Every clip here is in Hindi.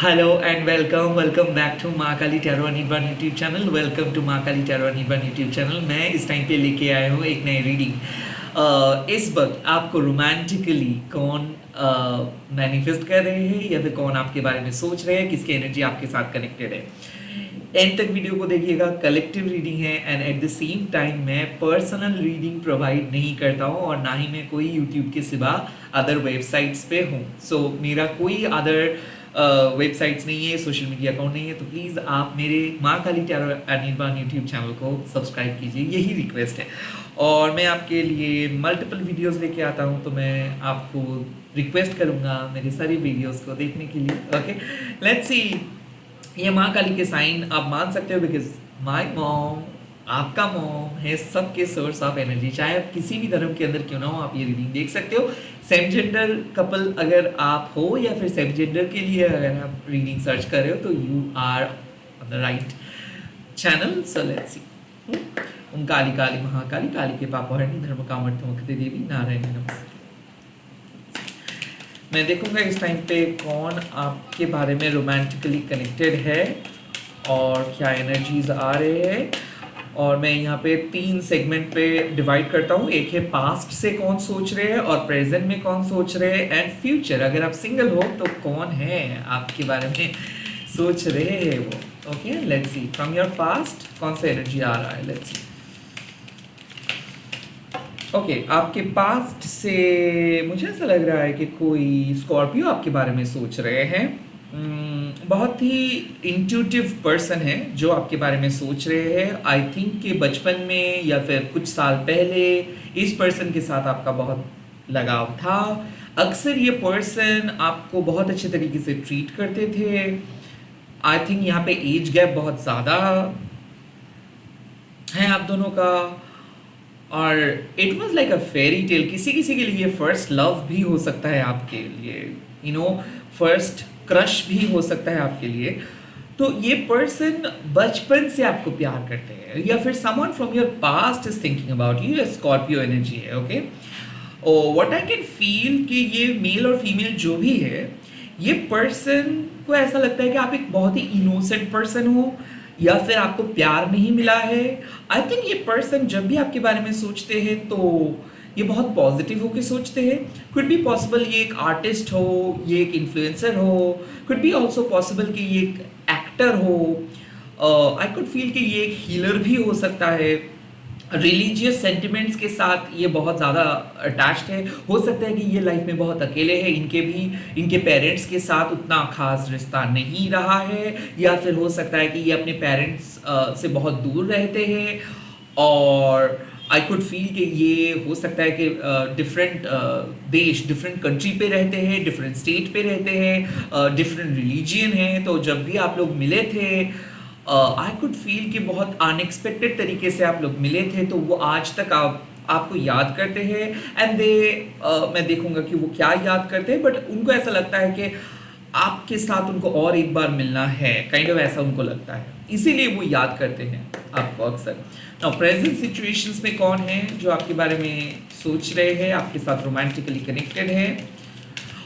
Hello and welcome back to Maa Kali tarot Anirban YouTube channel. Welcome to Maa Kali tarot Anirban YouTube channel. मैं इस टाइम पे लेके आया हूँ एक नई रीडिंग। इस वक्त आपको रोमांटिकली कौन मैनिफेस्ट कर रहे हैं या फिर कौन आपके बारे में सोच रहे हैं, किसकी एनर्जी आपके साथ कनेक्टेड है। एंड तक वीडियो को देखिएगा। कलेक्टिव रीडिंग है and at the same time मैं पर्सनल रीडिंग प्रोवाइड नहीं करता हूँ और ना ही मैं कोई यूट्यूब के सिवा अदर वेबसाइट्स पे हूँ। सो मेरा कोई अदर वेबसाइट्स नहीं है, सोशल मीडिया अकाउंट नहीं है। तो प्लीज़ आप मेरे माँ Kali tarot Anirban YouTube channel को सब्सक्राइब कीजिए, यही रिक्वेस्ट है। और मैं आपके लिए मल्टीपल वीडियोस लेके आता हूँ, तो मैं आपको रिक्वेस्ट करूँगा मेरे सारी वीडियोस को देखने के लिए। Okay, let's see. ये माँ काली के साइन आप मान सकते हो, बिकॉज माई मॉम, आपका मॉम है सबके सोर्स ऑफ एनर्जी। चाहे आप किसी भी धर्म के अंदर क्यों ना हो, आप ये रीडिंग देख सकते हो। सेम जेंडर कपल अगर आप हो या फिर सेम जेंडर के लिए अगर आप रीडिंग सर्च कर रहे हो, तो you are on the right channel. So let's see. ओम काली काली महाकाली, काली के पापा हरणी, धर्म कामर्थमुक्ति देवी, नारायणी नमस्ते। मैं देखूंगा इस टाइम पे कौन आपके बारे में रोमांटिकली कनेक्टेड है और क्या एनर्जीज आ रहे हैं। और मैं यहाँ पे 3 सेगमेंट पे डिवाइड करता हूँ। एक है पास्ट से कौन सोच रहे हैं और प्रेजेंट में कौन सोच रहे हैं, एंड फ्यूचर अगर आप सिंगल हो तो कौन है आपके बारे में सोच रहे हैं वो। Okay, let's see from your past कौन सा एनर्जी आ रहा है। Let's see. ओके, आपके पास्ट से मुझे ऐसा लग रहा है कि कोई स्कॉर्पियो आपके बारे में सोच रहे हैं। बहुत ही इंट्यूटिव पर्सन है जो आपके बारे में सोच रहे हैं। आई थिंक कि बचपन में या फिर कुछ साल पहले इस पर्सन के साथ आपका बहुत लगाव था। अक्सर ये पर्सन आपको बहुत अच्छे तरीके से ट्रीट करते थे। आई थिंक यहाँ पे एज गैप बहुत ज़्यादा है आप दोनों का, और it was like a fairy tale. किसी किसी के लिए फर्स्ट लव भी हो सकता है आपके लिए, यू नो, फर्स्ट क्रश भी हो सकता है आपके लिए। तो ये पर्सन बचपन से आपको प्यार करते हैं या फिर someone from your past is thinking about you. Scorpio energy है। Okay, what I can feel कि ये मेल और फीमेल जो भी है, ये पर्सन को ऐसा लगता है कि आप एक बहुत ही इनोसेंट पर्सन हो या फिर आपको प्यार नहीं मिला है। आई थिंक ये पर्सन जब भी आपके बारे में सोचते हैं तो ये बहुत पॉजिटिव होकर सोचते हैं। कुड बी पॉसिबल ये एक आर्टिस्ट हो, ये एक इन्फ्लुएंसर हो, कुड बी ऑल्सो पॉसिबल कि ये एक एक्टर हो। आई कुड फील कि ये एक हीलर भी हो सकता है। रिलीजियस सेंटिमेंट्स के साथ ये बहुत ज़्यादा अटैच्ड है। हो सकता है कि ये लाइफ में बहुत अकेले हैं, इनके पेरेंट्स के साथ उतना खास रिश्ता नहीं रहा है, या फिर हो सकता है कि ये अपने पेरेंट्स से बहुत दूर रहते हैं। और आई कुड फील कि ये हो सकता है कि डिफरेंट देश, डिफरेंट कंट्री पे रहते हैं, डिफरेंट स्टेट पे रहते हैं, डिफरेंट रिलीजियन है। तो जब भी आप लोग मिले थे, आई कुड फील कि बहुत अनएक्सपेक्टेड तरीके से आप लोग मिले थे। तो वो आज तक आपको याद करते हैं। एंड मैं देखूंगा कि वो क्या याद करते हैं, बट उनको ऐसा लगता है कि आपके साथ उनको और एक बार मिलना है, काइंड ऑफ ऐसा उनको लगता है, इसीलिए वो याद करते हैं आपको अक्सर। नाउ प्रेजेंट सिचुएशंस में कौन है जो आपके बारे में सोच रहे हैं, आपके साथ रोमांटिकली कनेक्टेड है।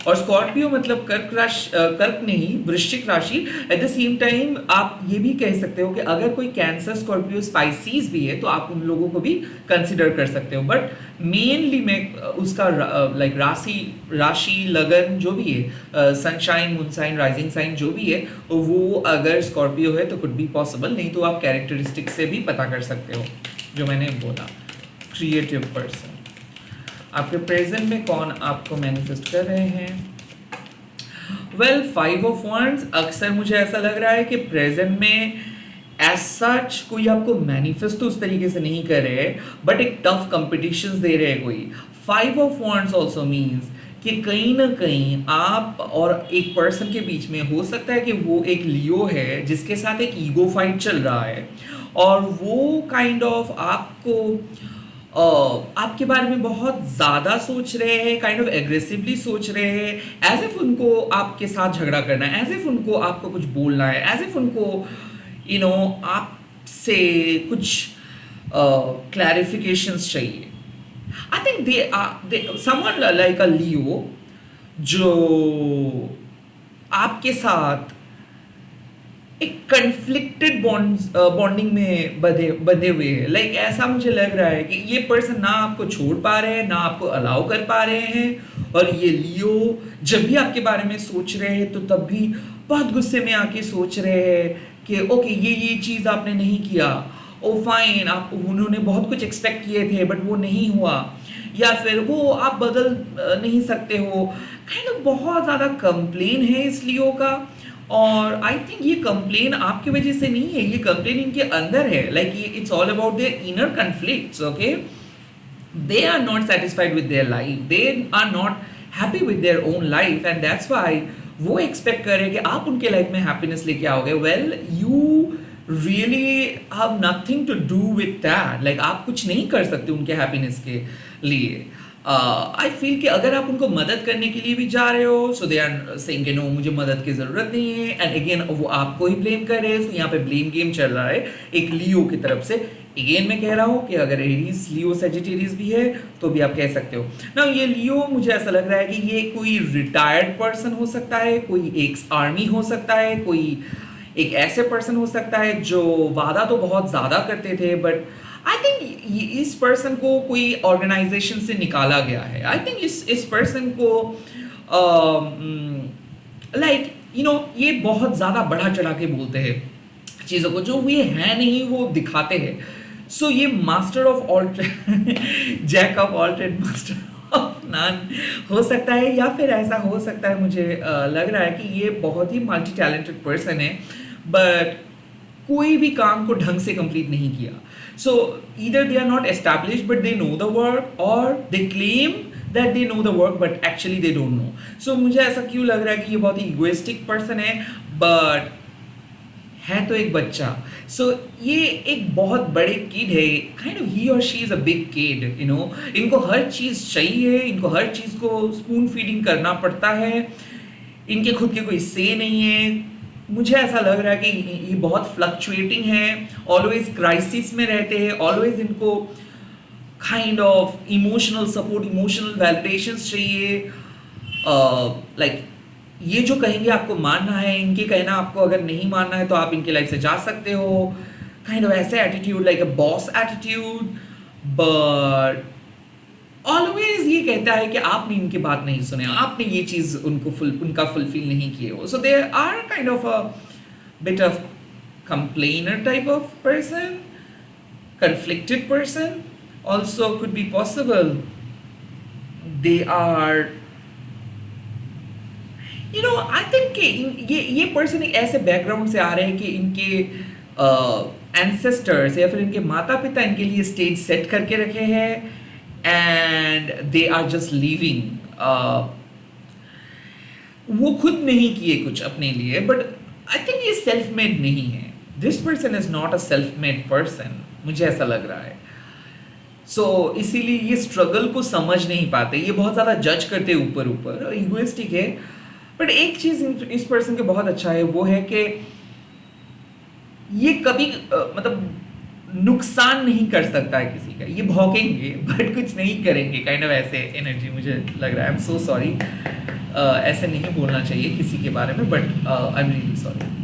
और स्कॉर्पियो मतलब कर्क नहीं, वृश्चिक राशि। एट द सेम टाइम आप ये भी कह सकते हो कि अगर कोई कैंसर, स्कॉर्पियो, स्पाइसीज भी है तो आप उन लोगों को भी कंसिडर कर सकते हो। बट मेनली मैं उसका लाइक राशि लगन जो भी है, सनशाइन, मूनसाइन, राइजिंग साइन जो भी है, वो अगर स्कॉर्पियो है तो कुड बी पॉसिबल। नहीं तो आप कैरेक्टरिस्टिक से भी पता कर सकते हो जो मैंने बोला। Creative person. आपके प्रेजेंट में कौन आपको मैनिफेस्ट कर रहे हैं। Well, 5 of wands। अक्सर मुझे ऐसा लग रहा है कि प्रेजेंट में एज सच कोई आपको मैनिफेस्ट तो उस तरीके से नहीं कर रहे हैं, बट एक टफ कंपटीशन दे रहे हैं कोई। 5 ऑफ wands ऑल्सो मीन्स कि कहीं ना कहीं आप और एक पर्सन के बीच में हो सकता है कि वो एक लियो है जिसके साथ एक ईगो फाइट चल रहा है, और वो काइंड ऑफ आपके बारे में बहुत ज़्यादा सोच रहे हैं, काइंड ऑफ एग्रेसिवली सोच रहे हैं, एज इफ उनको आपके साथ झगड़ा करना है, एज इफ उनको आपको कुछ बोलना है, एज इफ उनको आपसे कुछ क्लैरिफिकेशंस चाहिए। I think they someone like a Leo जो आपके साथ एक कन्फ्लिक्टेड बॉन्डिंग में बंधे बंधे हुए हैं। लाइक ऐसा मुझे लग रहा है कि ये पर्सन ना आपको छोड़ पा रहे हैं, ना आपको अलाउ कर पा रहे हैं, और ये लियो जब भी आपके बारे में सोच रहे हैं तो तब भी बहुत गुस्से में आके सोच रहे हैं कि ओके ये चीज़ आपने नहीं किया, ओ फाइन, आप उन्होंने बहुत कुछ एक्सपेक्ट किए थे बट वो नहीं हुआ, या फिर वो आप बदल नहीं सकते हो। काइंड ऑफ बहुत ज़्यादा कंप्लेन है इस लियो का। और आई थिंक ये कंप्लेन आपकी वजह से नहीं है, ये कंप्लेन इनके अंदर है। लाइक ये it's all about their inner conflicts, okay. They are not satisfied with their life, they are not happy with their own life, and that's why वो एक्सपेक्ट कर रहे हैं कि आप उनके लाइफ में हैप्पीनेस लेके आओगे। Well you really have nothing to do with that. Like आप कुछ नहीं कर सकते उनके हैप्पीनेस के लिए। आई फील कि अगर आप उनको मदद करने के लिए भी जा रहे हो, सो दे आर सेइंग कि नो मुझे मदद की ज़रूरत नहीं है, एंड अगेन वो आपको ही ब्लेम कर रहे हैं। सो यहाँ पे ब्लेम गेम चल रहा है एक लियो की तरफ से। अगेन मैं कह रहा हूँ कि अगर एरीज लियो सेजिटेरियस भी है तो भी आप कह सकते हो ना। ये लियो मुझे ऐसा लग रहा है कि ये कोई रिटायर्ड पर्सन हो सकता है, कोई एक्स आर्मी हो सकता है, कोई एक ऐसे पर्सन हो सकता है जो वादा तो बहुत ज़्यादा करते थे, बट आई थिंक इस पर्सन को कोई ऑर्गेनाइजेशन से निकाला गया है। आई थिंक इस पर्सन को लाइक यू नो ये बहुत ज़्यादा बढ़ा चढ़ा के बोलते हैं चीज़ों को, जो ये है नहीं वो दिखाते हैं। सो ये master of all jack of all trade master of none हो सकता है, या फिर ऐसा हो सकता है मुझे लग रहा है कि ये बहुत ही मल्टी टैलेंटेड पर्सन है बट कोई भी काम को ढंग से कंप्लीट नहीं किया। So either they are not established but they know the work, और they claim that they know the work but actually they don't know. So मुझे ऐसा क्यों लग रहा है कि ये बहुत ही इगोइस्टिक पर्सन है बट है तो एक बच्चा। सो ये एक बहुत बड़े किड है, काइंड ऑफ ही और she is a big kid, you know. इनको हर चीज़ चाहिए, इनको हर चीज़ को स्पून फीडिंग करना पड़ता है, इनके खुद के कोई से नहीं है। मुझे ऐसा लग रहा है कि ये बहुत फ्लक्चुएटिंग है, ऑलवेज क्राइसिस में रहते हैं, ऑलवेज इनको kind of emotional support, emotional validations चाहिए। लाइक ये जो कहेंगे आपको मानना है, इनके कहना आपको अगर नहीं मानना है तो आप इनके लाइफ से जा सकते हो। काइंड ऑफ ऐसे attitude, like a boss attitude, but always ये कहता है कि आपने इनकी बात नहीं सुने, आपने ये चीज़ उनका फुलफिल नहीं किए हो। So they are kind of a bit of complainer type of person, conflicted person also could be possible. They are, you know, I think कि ये पर्सन एक ऐसे बैकग्राउंड से आ रहे हैं कि इनके एंसेस्टर्स या फिर इनके माता पिता इनके लिए स्टेज सेट करके रखे हैं and they are just living. वो खुद नहीं किए कुछ अपने लिए, बट आई थिंक ये सेल्फ मेड नहीं है। This person is not a self made person, मुझे ऐसा लग रहा है। सो इसीलिए ये स्ट्रगल को समझ नहीं पाते, ये बहुत ज़्यादा जज करते ऊपर ऊपर, इगोइस्टिक है। बट एक चीज़ इस पर्सन के बहुत अच्छा है, वो है कि ये कभी मतलब नुकसान नहीं कर सकता है किसी का। ये भौंकेंगे बट कुछ नहीं करेंगे, काइंड ऑफ ऐसे एनर्जी मुझे लग रहा है। आई एम सो सॉरी, ऐसे नहीं बोलना चाहिए किसी के बारे में, but I am really sorry.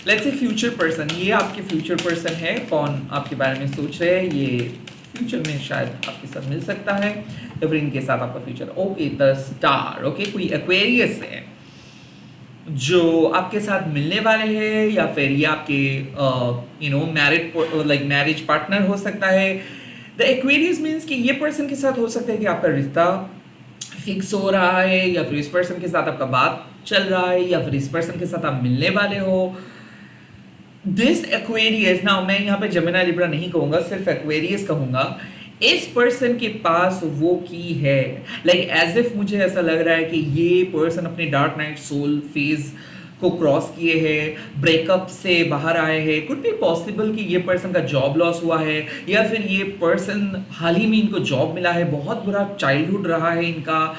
Let's say future person, ये आपके फ्यूचर पर्सन है, कौन आपके बारे में सोच रहे हैं, ये फ्यूचर में शायद आपके साथ मिल सकता है या फिर इनके साथ आपका future. Okay, the star, okay, कोई एक्वेरियस है जो आपके साथ मिलने वाले हैं, या फिर ये आपके यू नो मैरिज पार्टनर हो सकता है। द एक्वेरियस मीन्स कि ये पर्सन के साथ हो सकता है कि आपका रिश्ता फिक्स हो रहा है, या फिर इस पर्सन के साथ आपका बात चल रहा है, या फिर इस पर्सन के साथ आप मिलने वाले हो। दिस एक्वेरियस, ना मैं यहाँ पे जेमिनी लिब्रा नहीं कहूँगा, सिर्फ एक्वेरियस कहूँगा। इस पर्सन के पास वो की है, लाइक एज इफ मुझे ऐसा लग रहा है कि ये पर्सन अपने डार्क नाइट सोल फेज को क्रॉस किए हैं, ब्रेकअप से बाहर आए हैं। कुड बी पॉसिबल कि ये पर्सन का जॉब लॉस हुआ है, या फिर ये पर्सन हाल ही में इनको जॉब मिला है, बहुत बुरा चाइल्डहुड रहा है इनका।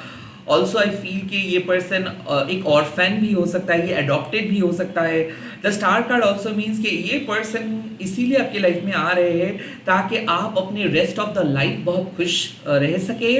ऑल्सो आई फील कि ये पर्सन एक ऑर्फन भी हो सकता है, ये अडॉप्टेड भी हो सकता है। The star card also means कि ये पर्सन इसीलिए आपकी लाइफ में आ रहे हैं ताकि आप अपने रेस्ट ऑफ द लाइफ बहुत खुश रह सके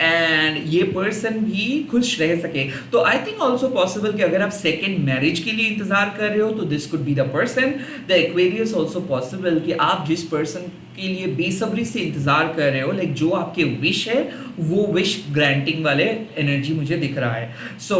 एंड ये पर्सन भी खुश रह सके। तो आई थिंक ऑल्सो पॉसिबल कि अगर आप सेकेंड मैरिज के लिए इंतजार कर रहे हो तो this could be the person. The Aquarius also possible कि आप जिस पर्सन के लिए बेसब्री से इंतजार कर रहे हो, लाइक जो आपके विश है वो विश ग्रांटिंग वाले एनर्जी मुझे दिख रहा है। सो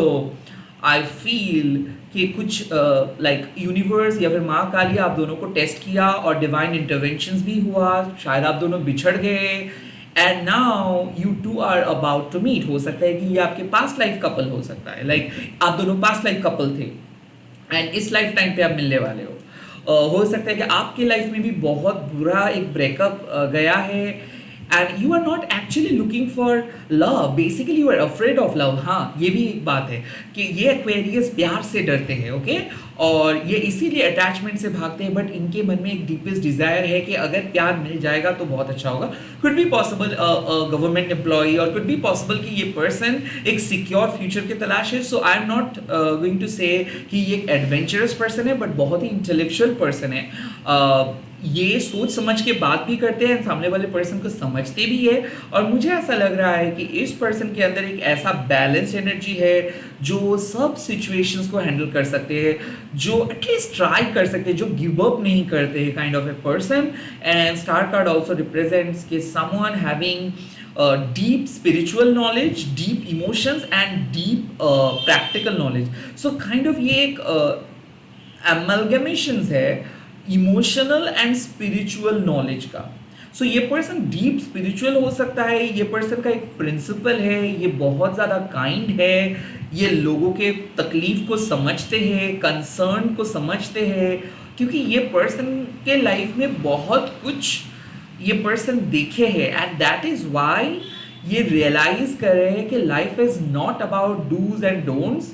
आई फील कि कुछ लाइक यूनिवर्स या फिर माँ काली आप दोनों को टेस्ट किया और डिवाइन इंटरवेंशंस भी हुआ, शायद आप दोनों बिछड़ गए and now you two are about to meet. हो सकता है कि ये आपके पास्ट लाइफ कपल हो सकता है, लाइक आप दोनों पास्ट लाइफ कपल थे एंड इस लाइफ टाइम पे आप मिलने वाले हो। हो सकता है कि आपकी लाइफ में भी बहुत बुरा एक ब्रेकअप गया है and you are not actually looking for love, basically you are afraid of love. हाँ, ये भी एक बात है कि ये एक्वेरियस प्यार से डरते हैं, ओके, और ये इसीलिए अटैचमेंट से भागते हैं, बट इनके मन में एक डीपेस्ट डिजायर है कि अगर प्यार मिल जाएगा तो बहुत अच्छा होगा। Could be possible government employee और कुड बी पॉसिबल कि ये पर्सन एक सिक्योर फ्यूचर की तलाश है। So I am not going to say कि ये एक एडवेंचरस पर्सन है, बट बहुत ही इंटेलेक्चुअल पर्सन है। ये सोच समझ के बात भी करते हैं, सामने वाले पर्सन को समझते भी है, और मुझे ऐसा लग रहा है कि इस पर्सन के अंदर एक ऐसा बैलेंस एनर्जी है जो सब सिचुएशंस को हैंडल कर सकते हैं, जो एटलीस्ट ट्राई कर सकते हैं, जो गिव अप नहीं करते हैं, kind of a person. And star card also represents कि someone having deep spiritual knowledge, deep emotions and deep practical knowledge. So kind of ये एक amalgamations है इमोशनल एंड स्पिरिचुअल नॉलेज का। सो ये पर्सन डीप स्पिरिचुअल हो सकता है, ये पर्सन का एक प्रिंसिपल है, ये बहुत ज़्यादा काइंड है, ये लोगों के तकलीफ को समझते हैं, कंसर्न को समझते हैं, क्योंकि ये पर्सन के लाइफ में बहुत कुछ ये पर्सन देखे हैं एंड दैट इज़ वाई ये रियलाइज कर रहे हैं कि life is not about dos and don'ts.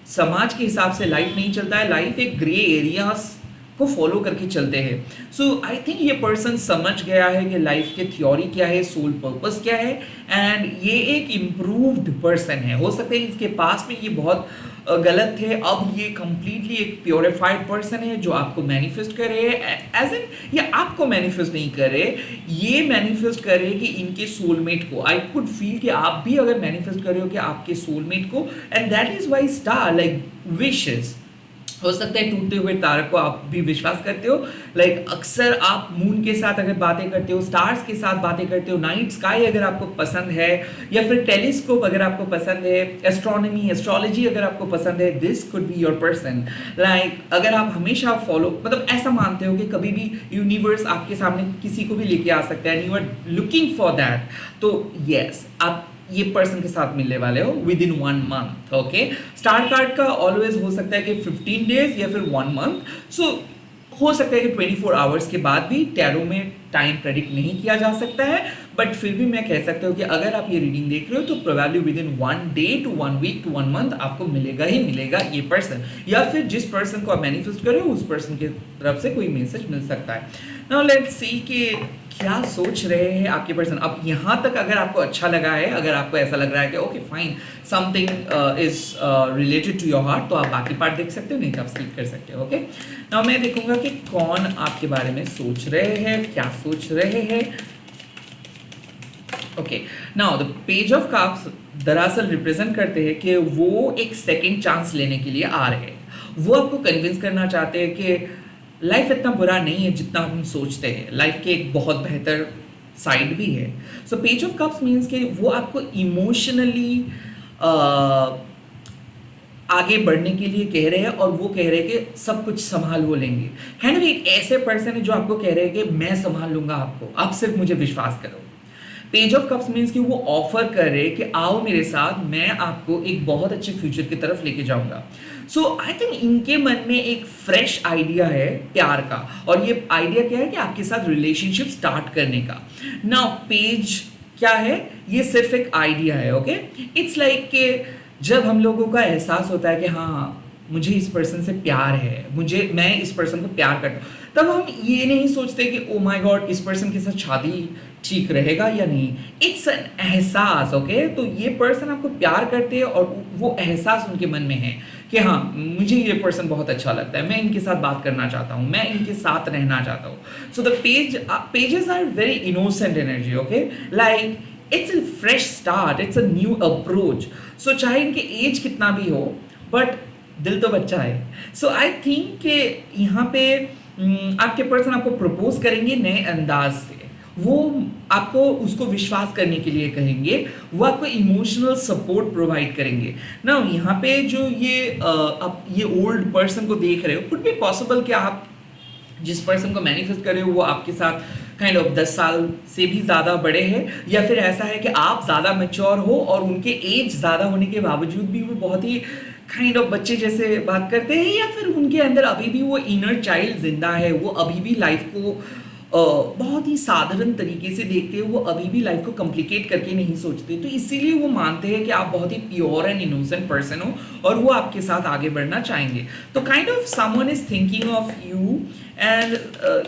समाज के हिसाब से लाइफ नहीं चलता है, लाइफ एक ग्रे एरियाज को फॉलो करके चलते हैं। सो आई थिंक ये पर्सन समझ गया है कि लाइफ के थ्योरी क्या है, सोल पर्पस क्या है, एंड ये एक इम्प्रूव्ड पर्सन है। हो सकता है इसके पास में ये बहुत गलत थे, अब ये कंप्लीटली एक प्योरीफाइड पर्सन है जो आपको मैनिफेस्ट कर रहे हैं, एज इन ये आपको मैनिफेस्ट नहीं कर रहे, ये मैनिफेस्ट कर रहे हैं कि इनके सोलमेट को। आई कुड फील कि आप भी अगर मैनिफेस्ट कर रहे हो कि आपके सोलमेट को, and that is why star like wishes. हो सकता है टूटते हुए तारक को आप भी विश्वास करते हो, लाइक अक्सर आप मून के साथ अगर बातें करते हो, स्टार्स के साथ बातें करते हो, नाइट स्काई अगर आपको पसंद है, या फिर टेलीस्कोप अगर आपको पसंद है, एस्ट्रोनॉमी एस्ट्रोलॉजी अगर आपको पसंद है, this could be your person. Like अगर आप हमेशा फॉलो मतलब ऐसा मानते हो कि कभी भी यूनिवर्स आपके सामने किसी को भी लेके आ सकता है and you are looking for that, तो यस आप ये पर्सन के साथ मिलने वाले हो within 1 month. Okay, star card का ऑलवेज हो सकता है कि 15 डेज या फिर 1 मंथ। सो हो सकता है कि 24 आवर्स के बाद भी टैरो में टाइम प्रेडिक्ट नहीं किया जा सकता है, बट फिर भी मैं कह सकता हूँ कि अगर आप ये रीडिंग देख रहे हो तो probably within 1 day to 1 week to 1 month आपको मिलेगा ही मिलेगा ये पर्सन, या फिर जिस पर्सन को आप मैनिफेस्ट कर रहे हो उस पर्सन की तरफ से कोई मैसेज मिल सकता है। नाउ लेट्स सी कि क्या सोच रहे हैं आपके पर्सन। अब यहाँ तक अगर आपको अच्छा लगा है, अगर आपको ऐसा लग रहा है कि okay fine something is related to your heart, तो आप बाकी पार्ट देख सकते हो, नहीं तो आप स्किप कर सकते हो। ओके, नाउ मैं देखूंगा कि कौन आपके बारे में सोच रहे हैं, क्या सोच रहे हैं। Okay, now the page of cups दरअसल रिप्रेजेंट करते हैं कि वो एक सेकेंड चांस लेने के लिए आ रहे हैं। वो आपको कन्विंस करना चाहते हैं कि लाइफ इतना बुरा नहीं है जितना हम सोचते हैं, लाइफ के एक बहुत बेहतर साइड भी है। So page of cups means कि वो आपको इमोशनली आगे बढ़ने के लिए कह रहे हैं, और वो कह रहे हैं कि सब कुछ संभाल वो लेंगे। काइंड ऑफ एक ऐसे पर्सन है जो आपको कह रहे हैं कि मैं संभाल लूंगा आपको, आप सिर्फ मुझे विश्वास करो। पेज ऑफ कप्स मीन्स कि वो ऑफर कर रहे हैं कि आओ मेरे साथ, मैं आपको एक बहुत अच्छे फ्यूचर की तरफ लेके जाऊंगा। सो आई थिंक इनके मन में एक फ्रेश आइडिया है प्यार का, और ये आइडिया क्या है कि आपके साथ रिलेशनशिप स्टार्ट करने का। नाउ पेज क्या है, ये सिर्फ एक आइडिया है। ओके, इट्स लाइक कि जब हम लोगों का एहसास होता है कि हाँ मुझे इस पर्सन से प्यार है, मैं इस पर्सन को प्यार करता हूँ, तब हम ये नहीं सोचते कि ओ माय गॉड इस पर्सन के साथ शादी ठीक रहेगा या नहीं। इट्स एन एहसास। ओके, तो ये पर्सन आपको प्यार करते हैं और वो एहसास उनके मन में है कि हाँ, मुझे ये पर्सन बहुत अच्छा लगता है, मैं इनके साथ बात करना चाहता हूँ, मैं इनके साथ रहना चाहता हूँ. So the pages are very innocent energy. Okay, like it's a fresh start, it's a new approach. So चाहे इनके एज कितना भी हो, बट दिल तो बच्चा है. सो आई थिंक कि यहाँ पे आपके पर्सन आपको प्रपोज करेंगे नए अंदाज से. वो आपको उसको विश्वास करने के लिए कहेंगे, वो आपको इमोशनल सपोर्ट प्रोवाइड करेंगे ना. यहाँ पे जो आप ये ओल्ड पर्सन को देख रहे हो, कुड बी पॉसिबल कि आप जिस पर्सन को मैनिफेस्ट कर रहे हो वो आपके साथ काइंड ऑफ 10 साल से भी ज़्यादा बड़े हैं, या फिर ऐसा है कि आप ज़्यादा मैच्योर हो और उनके एज ज़्यादा होने के बावजूद भी वो बहुत ही काइंड ऑफ बच्चे जैसे बात करते हैं, या फिर उनके अंदर अभी भी वो इनर चाइल्ड जिंदा है, वो अभी भी लाइफ को बहुत ही साधारण तरीके से देखते हैं, वो अभी भी लाइफ को कॉम्प्लिकेट करके नहीं सोचते. तो इसीलिए वो मानते हैं कि आप बहुत ही प्योर एंड इनोसेंट पर्सन हो और वो आपके साथ आगे बढ़ना चाहेंगे. तो kind of someone is thinking of you, and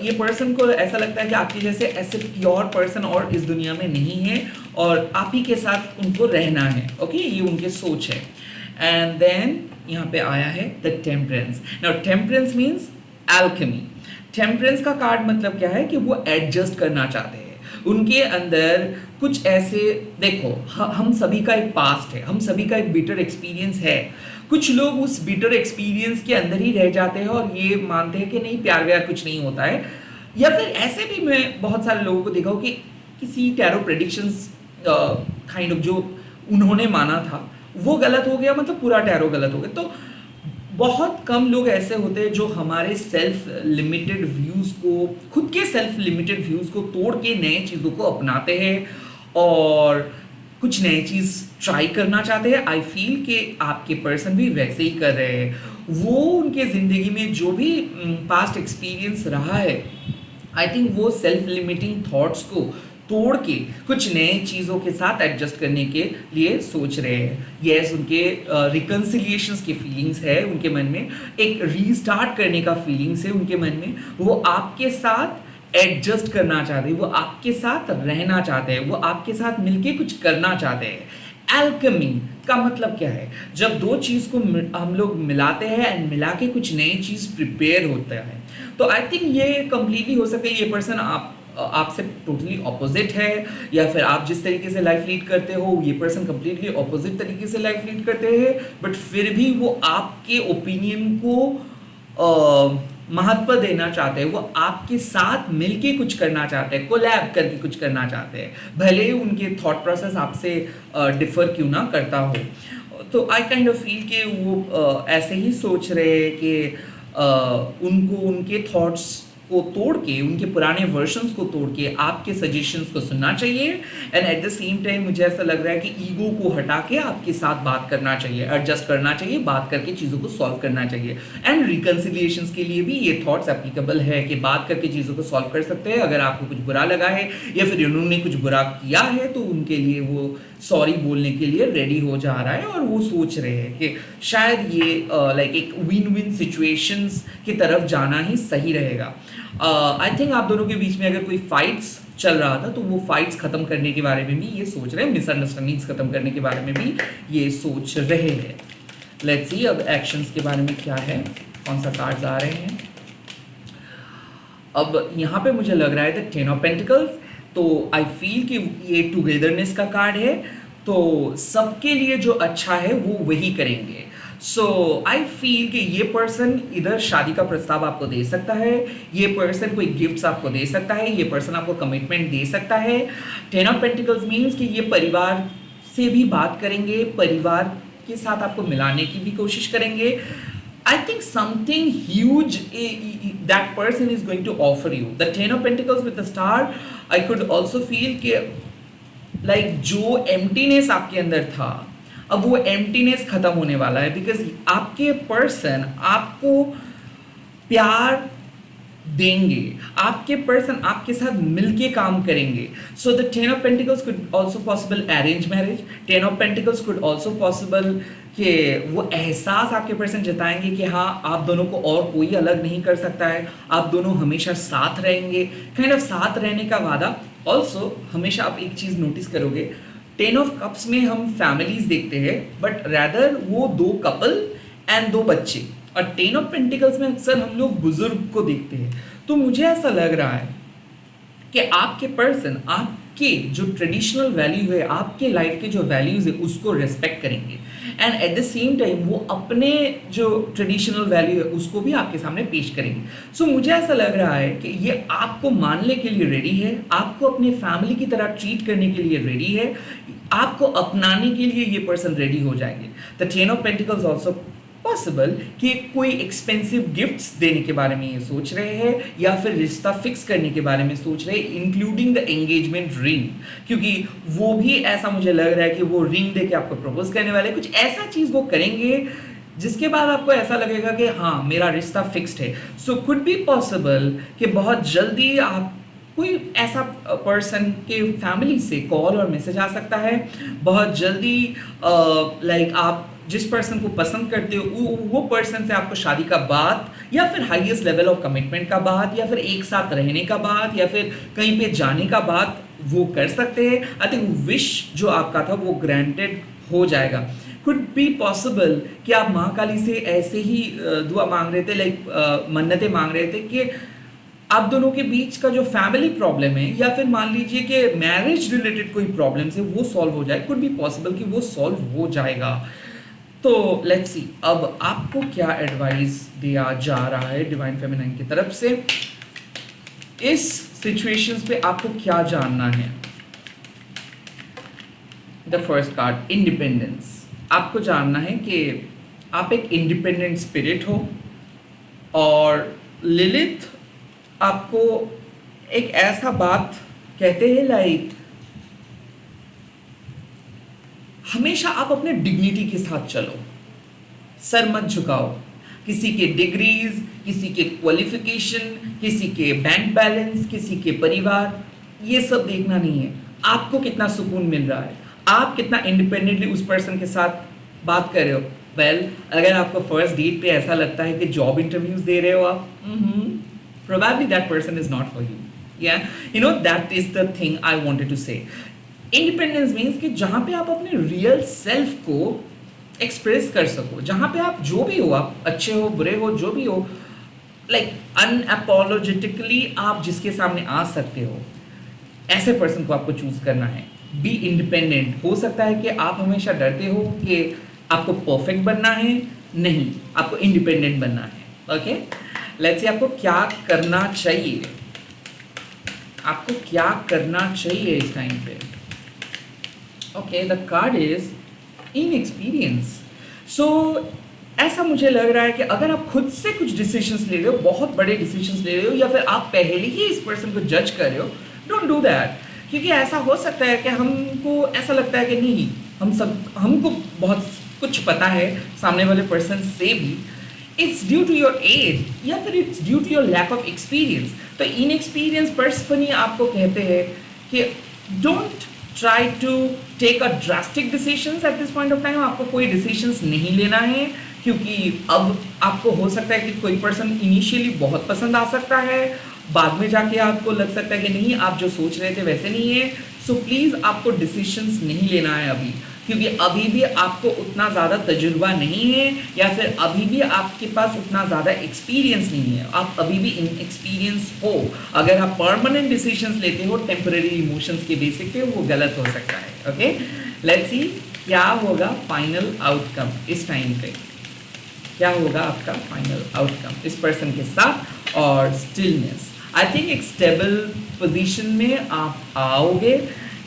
ये पर्सन को ऐसा लगता है कि आपके जैसे ऐसे प्योर पर्सन और इस दुनिया में नहीं है और आप ही के साथ उनको रहना है. ओके, ये उनके सोच है. एंड देन यहाँ पे आया है the temperance. Now temperance means alchemy. Temperance का कार्ड मतलब क्या है कि वो एडजस्ट करना चाहते हैं. उनके अंदर कुछ ऐसे, देखो हम सभी का एक पास्ट है, हम सभी का एक बिटर एक्सपीरियंस है. कुछ लोग उस बिटर एक्सपीरियंस के अंदर ही रह जाते हैं और ये मानते हैं कि नहीं, प्यार व्यार कुछ नहीं होता है. या फिर ऐसे भी मैं बहुत सारे लोगों को देखा हूँ कि किसी टैरो प्रेडिक्शंस काइंड ऑफ जो उन्होंने माना था वो गलत हो गया, मतलब पूरा टैरो गलत हो गया. तो बहुत कम लोग ऐसे होते हैं जो हमारे सेल्फ लिमिटेड व्यूज़ को, खुद के सेल्फ लिमिटेड व्यूज़ को तोड़ के नए चीज़ों को अपनाते हैं और कुछ नई चीज़ ट्राई करना चाहते हैं. आई फील कि आपके पर्सन भी वैसे ही कर रहे हैं. वो उनके ज़िंदगी में जो भी पास्ट एक्सपीरियंस रहा है, आई थिंक वो सेल्फ लिमिटिंग थॉट्स को तोड़ के कुछ नए चीज़ों के साथ एडजस्ट करने के लिए सोच रहे हैं. यस, उनके रिकन्सिलिएशंस की फीलिंग्स है उनके मन में, एक रीस्टार्ट करने का फीलिंग्स है उनके मन में. वो आपके साथ एडजस्ट करना चाहते हैं, वो आपके साथ रहना चाहते हैं, वो आपके साथ मिलके कुछ करना चाहते हैं. एल्केमी का मतलब क्या है? जब दो चीज़ को हम लोग मिलाते हैं एंड मिला के कुछ नई चीज़ प्रिपेयर होता है. तो आई थिंक ये कंप्लीटली हो सकता है ये पर्सन आपसे टोटली ऑपोजिट है, या फिर आप जिस तरीके से लाइफ लीड करते हो ये पर्सन कंप्लीटली ऑपोजिट तरीके से लाइफ लीड करते हैं, बट फिर भी वो आपके ओपिनियन को महत्व देना चाहते हैं. वो आपके साथ मिलके कुछ करना चाहते हैं, कोलैब करके कुछ करना चाहते हैं, भले ही उनके थॉट प्रोसेस आपसे डिफर क्यों ना करता हो. तो आई काइंड ऑफ फील कि वो ऐसे ही सोच रहे हैं कि उनको उनके थॉट्स को तोड़ के, उनके पुराने वर्जन्स को तोड़ के आपके सजेशंस को सुनना चाहिए. And at the same time मुझे ऐसा लग रहा है कि ईगो को हटा के आपके साथ बात करना चाहिए, एडजस्ट करना चाहिए, बात करके चीज़ों को सॉल्व करना चाहिए. एंड रिकन्सिलिएशंस के लिए भी ये थॉट्स एप्लीकेबल है कि बात करके चीज़ों को सॉल्व कर सकते हैं. अगर आपको कुछ बुरा लगा है या फिर उन्होंने कुछ बुरा किया है तो उनके लिए वो सॉरी बोलने के लिए रेडी हो जा रहा है और वो सोच रहे हैं कि शायद ये लाइक एक विन विन सिचुएशंस की तरफ जाना ही सही रहेगा. आई थिंक आप दोनों के बीच में अगर कोई फाइट्स चल रहा था तो वो फाइट्स खत्म करने के बारे में भी ये सोच रहे हैं, मिसअंडरस्टैंडिंग्स खत्म करने के बारे में भी ये सोच रहे हैं. लेट्स सी अब एक्शंस के बारे में क्या है, कौन सा कार्ड्स आ रहे हैं. अब यहाँ पे मुझे लग रहा है द 10 ऑफ पेंटिकल्स. तो आई फील कि ये टुगेदरनेस का कार्ड है, तो सबके लिए जो अच्छा है वो वही करेंगे. सो आई फील कि ये पर्सन इधर शादी का प्रस्ताव आपको दे सकता है, ये पर्सन कोई गिफ्ट्स आपको दे सकता है, ये पर्सन आपको कमिटमेंट दे सकता है. 10 ऑफ पेंटिकल्स मीन्स कि ये परिवार से भी बात करेंगे, परिवार के साथ आपको मिलाने की भी कोशिश करेंगे. I think something huge that person is going to offer you. The 10 of Pentacles with the star, I could also feel कि like जो emptiness आपके अंदर था, अब वो emptiness खत्म होने वाला है, because आपके person आपको प्यार देंगे, आपके पर्सन आपके साथ मिलके काम करेंगे. So the 10 of pentacles could also possible arrange marriage. 10 of pentacles could also possible कि वो एहसास आपके पर्सन जताएंगे कि हाँ आप दोनों को और कोई अलग नहीं कर सकता है, आप दोनों हमेशा साथ रहेंगे, काइंड ऑफ साथ रहने का वादा. ऑल्सो हमेशा आप एक चीज़ नोटिस करोगे, 10 ऑफ कप्स में हम फैमिलीज देखते हैं, बट रैदर वो दो कपल एंड 2 बच्चे। और 10 ऑफ पेंटिकल्स में अक्सर हम लोग बुजुर्ग को देखते हैं। तो मुझे ऐसा लग रहा है कि आपके पर्सन आपके जो ट्रेडिशनल वैल्यू है, आपके लाइफ के जो वैल्यूज है उसको रिस्पेक्ट करेंगे, and at the same time वो अपने जो ट्रेडिशनल वैल्यू है उसको भी आपके सामने पेश करेंगे। सो मुझे ऐसा लग रहा है कि ये आपको मानने के लिए रेडी है, आपको अपने फैमिली की तरह ट्रीट करने के लिए रेडी है, आपको अपनाने के लिए ये पर्सन रेडी हो जाएंगे। The 10 of pentacles also possible कि कोई एक्सपेंसिव गिफ्ट्स देने के बारे में ये सोच रहे हैं, या फिर रिश्ता फिक्स करने के बारे में सोच रहे हैं, इंक्लूडिंग द एंगेजमेंट रिंग, क्योंकि वो भी ऐसा मुझे लग रहा है कि वो रिंग दे के आपको प्रपोज करने वाले, कुछ ऐसा चीज़ वो करेंगे जिसके बाद आपको ऐसा लगेगा कि हाँ मेरा रिश्ता फिक्स्ड है। सो कुड बी पॉसिबल कि बहुत जल्दी आप कोई ऐसा पर्सन के फैमिली से कॉल और मैसेज आ सकता है, बहुत जल्दी लाइक आप जिस पर्सन को पसंद करते हो वो पर्सन से आपको शादी का बात, या फिर हाईएस्ट लेवल ऑफ कमिटमेंट का बात, या फिर एक साथ रहने का बात, या फिर कहीं पे जाने का बात वो कर सकते हैं। आई थिंक विश जो आपका था वो ग्रांटेड हो जाएगा। कुड बी पॉसिबल कि आप महाकाली से ऐसे ही दुआ मांग रहे थे, लाइक मन्नतें मांग रहे थे कि आप दोनों के बीच का जो फैमिली प्रॉब्लम है, या फिर मान लीजिए कि मैरिज रिलेटेड कोई प्रॉब्लम है वो सॉल्व हो जाए। कुड बी पॉसिबल कि वो सॉल्व हो जाएगा। तो लेट्स सी अब आपको क्या एडवाइस दिया जा रहा है डिवाइन फेमिनाइन की तरफ से। इस सिचुएशंस पे आपको क्या जानना है। The first card independence. आपको जानना है कि आप एक इंडिपेंडेंट स्पिरिट हो, और लिलिथ आपको एक ऐसा बात कहते हैं लाइक हमेशा आप अपने डिग्निटी के साथ चलो, सर मत झुकाओ। किसी के डिग्रीज, किसी के क्वालिफिकेशन, किसी के बैंक बैलेंस, किसी के परिवार, ये सब देखना नहीं है। आपको कितना सुकून मिल रहा है, आप कितना इंडिपेंडेंटली उस पर्सन के साथ बात कर रहे हो। वेल, अगर आपको फर्स्ट डेट पे ऐसा लगता है कि जॉब इंटरव्यूज दे रहे हो आप, probably that person is not for you. Yeah, you know, that is the thing I wanted to say. Independence means कि जहाँ पे आप अपने रियल सेल्फ को एक्सप्रेस कर सको, जहाँ पे आप जो भी हो, आप अच्छे हो बुरे हो जो भी हो, लाइक अनअपोलोजेटिकली आप जिसके सामने आ सकते हो, ऐसे पर्सन को आपको चूज करना है। Be independent. हो सकता है कि आप हमेशा डरते हो कि आपको परफेक्ट बनना है, नहीं, आपको इंडिपेंडेंट बनना है। ओके, लेट्स सी आपको क्या करना चाहिए, आपको क्या करना चाहिए इस टाइम पे। Okay, the card is inexperience. So ऐसा मुझे लग रहा है कि अगर आप खुद से कुछ डिसीजंस ले रहे हो, बहुत बड़े डिसीजंस ले रहे हो, या फिर आप पहले ही इस पर्सन को जज कर रहे हो, डोंट डू दैट। क्योंकि ऐसा हो सकता है कि हमको ऐसा लगता है कि नहीं, हमको बहुत कुछ पता है सामने वाले पर्सन से भी। It's due to your age, या फिर it's due to your lack of experience. तो इनएक्सपीरियंस पर्सन ही आपको कहते हैं कि don't try to take a drastic decisions at this point of time. आपको कोई डिसीजंस नहीं लेना है, क्योंकि अब आपको हो सकता है कि कोई पर्सन इनिशियली बहुत पसंद आ सकता है, बाद में जाके आपको लग सकता है कि नहीं, आप जो सोच रहे थे वैसे नहीं है। सो प्लीज़ आपको डिसीजंस नहीं लेना है अभी, क्योंकि अभी भी आपको उतना ज़्यादा तजुर्बा नहीं है, या फिर अभी भी आपके पास उतना ज़्यादा एक्सपीरियंस नहीं है, आप अभी भी इनएक्सपीरियंस हो। अगर आप परमानेंट डिसीजंस लेते हो टेम्पररी इमोशंस के बेसिस पे, वो गलत हो सकता है। ओके, लेट्स सी क्या होगा फाइनल आउटकम इस टाइम पे। क्या होगा आपका फाइनल आउटकम इस पर्सन के साथ। और स्टिलनेस, आई थिंक एक स्टेबल पोजीशन में आप आओगे,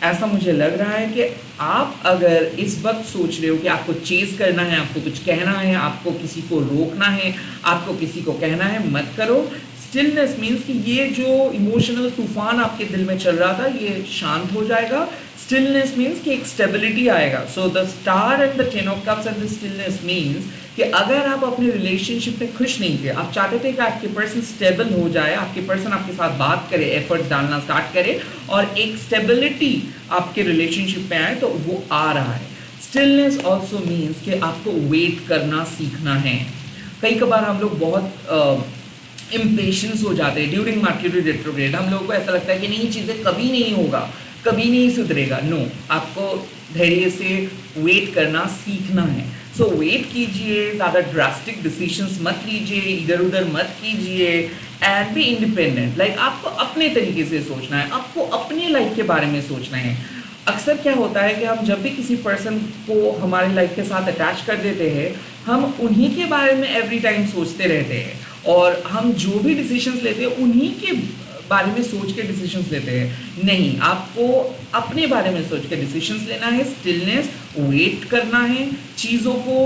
ऐसा मुझे लग रहा है कि आप अगर इस वक्त सोच रहे हो कि आपको चेज करना है, आपको कुछ कहना है, आपको किसी को रोकना है, आपको किसी को कहना है, मत करो। स्टिलनेस मीन्स कि ये जो इमोशनल तूफान आपके दिल में चल रहा था ये शांत हो जाएगा। स्टिलनेस मीन्स कि एक स्टेबिलिटी आएगा। So the star and the 10 of cups and the stillness means कि अगर आप अपने रिलेशनशिप में खुश नहीं थे, आप चाहते थे कि आपके पर्सन स्टेबल हो जाए, आपके पर्सन आपके साथ बात करे, एफर्ट्स डालना स्टार्ट करे, और एक स्टेबिलिटी आपके रिलेशनशिप में आए, तो वो आ रहा है। स्टिलनेस ऑल्सो मीन्स कि आपको वेट करना सीखना है। कई कबार हम लोग बहुत इम्पेशंस हो जाते हैं ड्यूरिंग मर्क्यूरी रेट्रोग्रेड। हम लोगों को ऐसा लगता है कि नहीं, चीज़ें कभी नहीं होगा, कभी नहीं सुधरेगा। नो, आपको धैर्य से वेट करना सीखना है। सो वेट कीजिए, ज़्यादा ड्रास्टिक डिसीजंस मत लीजिए, इधर उधर मत कीजिए, एंड बी इंडिपेंडेंट। लाइक आपको अपने तरीके से सोचना है, आपको अपनी लाइफ के बारे में सोचना है। अक्सर क्या होता है कि हम जब भी किसी पर्सन को हमारी लाइफ के साथ अटैच कर देते हैं, हम उन्हीं के बारे में एवरी टाइम सोचते रहते हैं, और हम जो भी डिसीजंस लेते हैं उन्हीं के बारे में सोच के डिसीजंस लेते हैं। नहीं, आपको अपने बारे में सोच के डिसीजंस लेना है, स्टिलनेस, वेट करना है, चीज़ों को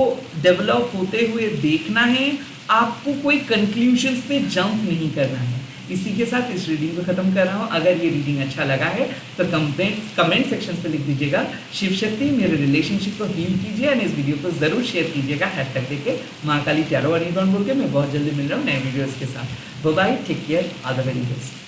डेवलप होते हुए देखना है, आपको कोई कंक्लूजन्स पे जंप नहीं करना है। इसी के साथ इस रीडिंग को ख़त्म कर रहा हूँ। अगर ये रीडिंग अच्छा लगा है तो कमेंट सेक्शन पे लिख दीजिएगा शिव शक्ति, मेरे रिलेशनशिप को हील कीजिए, एंड इस वीडियो को ज़रूर शेयर कीजिएगा हैशटैग देके माँ काली टैरो और बोल के। मैं बहुत जल्दी मिल रहा हूँ नए वीडियोज़ के साथ। Bye bye, take care, all the very best.